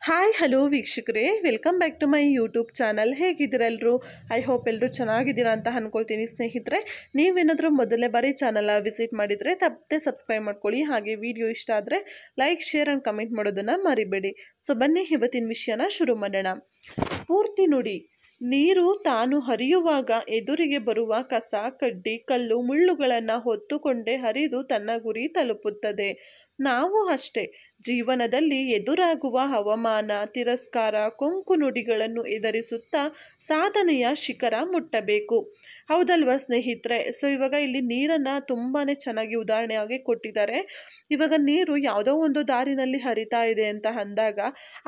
Hi hello ವೀಕ್ಷಕರೇ, welcome back to my YouTube channel. ಹೇಗಿದ್ದೀರಾ ಎಲ್ಲರೂ? ಐ ಹೋಪ್ ಎಲ್ಲರೂ ಚೆನ್ನಾಗಿದ್ದೀರಾ ಅಂತ ಅಂದ್ಕೊಳ್ತೀನಿ ಸ್ನೇಹಿತರೆ. ನೀವೇನಾದರೂ ಮೊದಲನೇ ಬಾರಿ ಚಾನಲ್ ವಿಸಿಟ್ ಮಾಡಿದರೆ ತಪ್ಪದೆ ಸಬ್ಸ್ಕ್ರೈಬ್ ಮಾಡ್ಕೊಳ್ಳಿ. ಹಾಗೆ ವಿಡಿಯೋ ಇಷ್ಟ ಆದರೆ ಲೈಕ್, ಶೇರ್ ಆ್ಯಂಡ್ ಕಮೆಂಟ್ ಮಾಡೋದನ್ನು ಮರಿಬೇಡಿ. ಸೊ ಬನ್ನಿ ಇವತ್ತಿನ ವಿಷಯನ ಶುರು ಮಾಡೋಣ. ಪೂರ್ತಿ ನುಡಿ. ನೀರು ತಾನು ಹರಿಯುವಾಗ ಎದುರಿಗೆ ಬರುವ ಕಸ, ಕಡ್ಡಿ, ಕಲ್ಲು, ಮುಳ್ಳುಗಳನ್ನು ಹೊತ್ತುಕೊಂಡೇ ಹರಿದು ತನ್ನ ಗುರಿ ತಲುಪುತ್ತದೆ. ನಾವು ಅಷ್ಟೇ, ಜೀವನದಲ್ಲಿ ಎದುರಾಗುವ ಅವಮಾನ, ತಿರಸ್ಕಾರ, ಕೊಂಕು ನುಡಿಗಳನ್ನು ಎದುರಿಸುತ್ತಾ ಸಾಧನೆಯ ಶಿಖರ ಮುಟ್ಟಬೇಕು. ಹೌದಲ್ವಾ ಸ್ನೇಹಿತರೆ? ಸೊ ಇವಾಗ ಇಲ್ಲಿ ನೀರನ್ನು ತುಂಬಾ ಚೆನ್ನಾಗಿ ಉದಾಹರಣೆಯಾಗಿ ಕೊಟ್ಟಿದ್ದಾರೆ. ಇವಾಗ ನೀರು ಯಾವುದೋ ಒಂದು ದಾರಿನಲ್ಲಿ ಹರಿತಾ ಇದೆ ಅಂತ ಅಂದಾಗ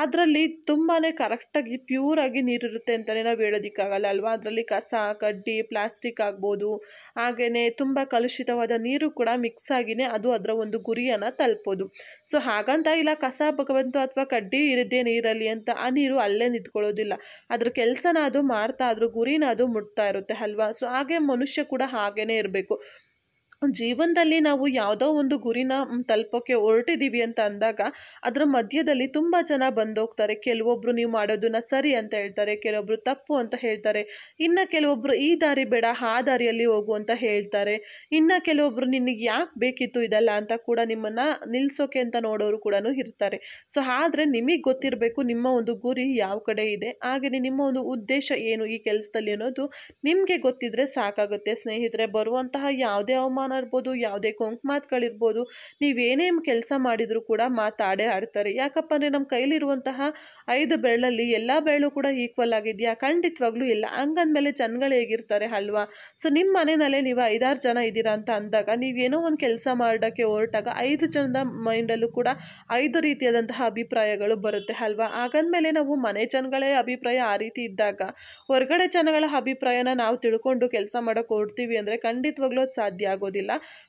ಅದರಲ್ಲಿ ತುಂಬಾ ಕರೆಕ್ಟಾಗಿ ಪ್ಯೂರಾಗಿ ನೀರಿರುತ್ತೆ ಅಂತಲೇ ನಾವು ಹೇಳೋದಕ್ಕಾಗಲ್ಲ ಅಲ್ವಾ. ಅದರಲ್ಲಿ ಕಸ, ಕಡ್ಡಿ, ಪ್ಲಾಸ್ಟಿಕ್ ಆಗ್ಬೋದು, ಹಾಗೆಯೇ ತುಂಬ ಕಲುಷಿತವಾದ ನೀರು ಕೂಡ ಮಿಕ್ಸ್ ಆಗಿನೇ ಅದು ಅದರ ಒಂದು ಗುರಿಯನ್ನು ತಲುಪೋದು. ಸೊ ಹಾಗಂತ ಇಲ್ಲ ಕಸ ಬಂತು ಅಥವಾ ಕಡ್ಡಿ ಇರದೆ ನೀರಲ್ಲಿ ಅಂತ ಆ ನೀರು ಅಲ್ಲೇ ನಿಂತ್ಕೊಳ್ಳೋದಿಲ್ಲ. ಅದ್ರ ಕೆಲಸನ ಅದು ಮಾಡ್ತಾ ಅದ್ರ ಗುರಿನ ಅದು ಮುಟ್ತಾ ಇರುತ್ತೆ ಅಲ್ವಾ. ಸೊ ಹಾಗೆ ಮನುಷ್ಯ ಕೂಡ ಹಾಗೇನೆ ಇರಬೇಕು. ಜೀವನದಲ್ಲಿ ನಾವು ಯಾವುದೋ ಒಂದು ಗುರಿನ ತಲುಪೋಕ್ಕೆ ಹೊರಟಿದ್ದೀವಿ ಅಂತ ಅಂದಾಗ ಅದರ ಮಧ್ಯದಲ್ಲಿ ತುಂಬ ಜನ ಬಂದೋಗ್ತಾರೆ. ಕೆಲವೊಬ್ರು ನೀವು ಮಾಡೋದನ್ನ ಸರಿ ಅಂತ ಹೇಳ್ತಾರೆ, ಕೆಲವೊಬ್ರು ತಪ್ಪು ಅಂತ ಹೇಳ್ತಾರೆ, ಇನ್ನು ಕೆಲವೊಬ್ರು ಈ ದಾರಿ ಬೇಡ ಆ ದಾರಿಯಲ್ಲಿ ಹೋಗು ಅಂತ ಹೇಳ್ತಾರೆ, ಇನ್ನು ಕೆಲವೊಬ್ರು ನಿನಗೆ ಯಾಕೆ ಬೇಕಿತ್ತು ಇದೆಲ್ಲ ಅಂತ ಕೂಡ ನಿಮ್ಮನ್ನು ನಿಲ್ಲಿಸೋಕೆ ಅಂತ ನೋಡೋರು ಕೂಡ ಇರ್ತಾರೆ. ಸೊ ಆದರೆ ನಿಮಗೆ ಗೊತ್ತಿರಬೇಕು ನಿಮ್ಮ ಒಂದು ಗುರಿ ಯಾವ ಕಡೆ ಇದೆ, ಹಾಗೆಯೇ ನಿಮ್ಮ ಒಂದು ಉದ್ದೇಶ ಏನು ಈ ಕೆಲಸದಲ್ಲಿ ಅನ್ನೋದು ನಿಮಗೆ ಗೊತ್ತಿದ್ರೆ ಸಾಕಾಗುತ್ತೆ ಸ್ನೇಹಿತರೆ. ಬರುವಂತಹ ಯಾವುದೇ ಅವಮಾನ ಇರ್ಬೋದು, ಯಾವುದೇ ಕೊಂಕು ಮಾತುಗಳಿರ್ಬೋದು, ನೀವೇನೇ ಕೆಲಸ ಮಾಡಿದರೂ ಕೂಡ ಮಾತಾಡೇ ಆಡ್ತಾರೆ. ಯಾಕಪ್ಪ ಅಂದರೆ ನಮ್ಮ ಕೈಲಿರುವಂತಹ 5 ಬೆರಳಲ್ಲಿ ಎಲ್ಲ ಬೆರಳು ಕೂಡ ಈಕ್ವಲ್ ಆಗಿದೆಯಾ? ಖಂಡಿತವಾಗ್ಲೂ ಇಲ್ಲ. ಹಂಗಂದಮೇಲೆ ಜನಗಳು ಹೇಗಿರ್ತಾರೆ ಅಲ್ವಾ. ಸೊ ನಿಮ್ಮ ಮನೆಯಲ್ಲೇ ನೀವು 5-6 ಜನ ಇದ್ದೀರಾ ಅಂತ ಅಂದಾಗ ನೀವೇನೋ ಒಂದು ಕೆಲಸ ಮಾಡೋಕ್ಕೆ ಹೊರಟಾಗ 5 ಜನದ ಮೈಂಡಲ್ಲೂ ಕೂಡ 5 ರೀತಿಯಾದಂತಹ ಅಭಿಪ್ರಾಯಗಳು ಬರುತ್ತೆ ಅಲ್ವಾ. ಹಾಗಂದಮೇಲೆ ನಾವು ಮನೆ ಜನಗಳೇ ಅಭಿಪ್ರಾಯ ಆ ರೀತಿ ಇದ್ದಾಗ ಹೊರಗಡೆ ಜನಗಳ ಅಭಿಪ್ರಾಯನ ನಾವು ತಿಳ್ಕೊಂಡು ಕೆಲಸ ಮಾಡೋಕ್ಕೆ ಹೊರಡ್ತೀವಿ ಅಂದರೆ ಖಂಡಿತವಾಗ್ಲೂ ಅದು ಸಾಧ್ಯ ಆಗೋದಿಲ್ಲ.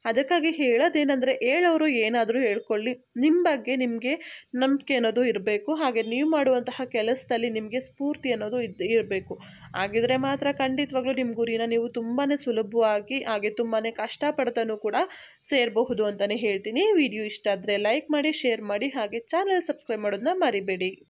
ಅದಕ್ಕಾಗಿ ಹೇಳೋದೇನೆಂದರೆ ಹೇಳೋರು ಏನಾದರೂ ಹೇಳ್ಕೊಳ್ಳಿ, ನಿಮ್ಮ ಬಗ್ಗೆ ನಿಮಗೆ ನಂಬಿಕೆ ಅನ್ನೋದು ಇರಬೇಕು. ಹಾಗೆ ನೀವು ಮಾಡುವಂತಹ ಕೆಲಸದಲ್ಲಿ ನಿಮಗೆ ಸ್ಫೂರ್ತಿ ಅನ್ನೋದು ಇರಬೇಕು. ಹಾಗಿದ್ರೆ ಮಾತ್ರ ಖಂಡಿತವಾಗ್ಲೂ ನಿಮ್ಮ ಗುರಿನ ನೀವು ತುಂಬಾ ಸುಲಭವಾಗಿ ಹಾಗೆ ತುಂಬಾ ಕಷ್ಟಪಡ್ತಾನೂ ಕೂಡ ಸೇರಬಹುದು ಅಂತಲೇ ಹೇಳ್ತೀನಿ. ವಿಡಿಯೋ ಇಷ್ಟ ಆದರೆ ಲೈಕ್ ಮಾಡಿ, ಶೇರ್ ಮಾಡಿ, ಹಾಗೆ ಚಾನಲ್ ಸಬ್ಸ್ಕ್ರೈಬ್ ಮಾಡೋದನ್ನ ಮರಿಬೇಡಿ.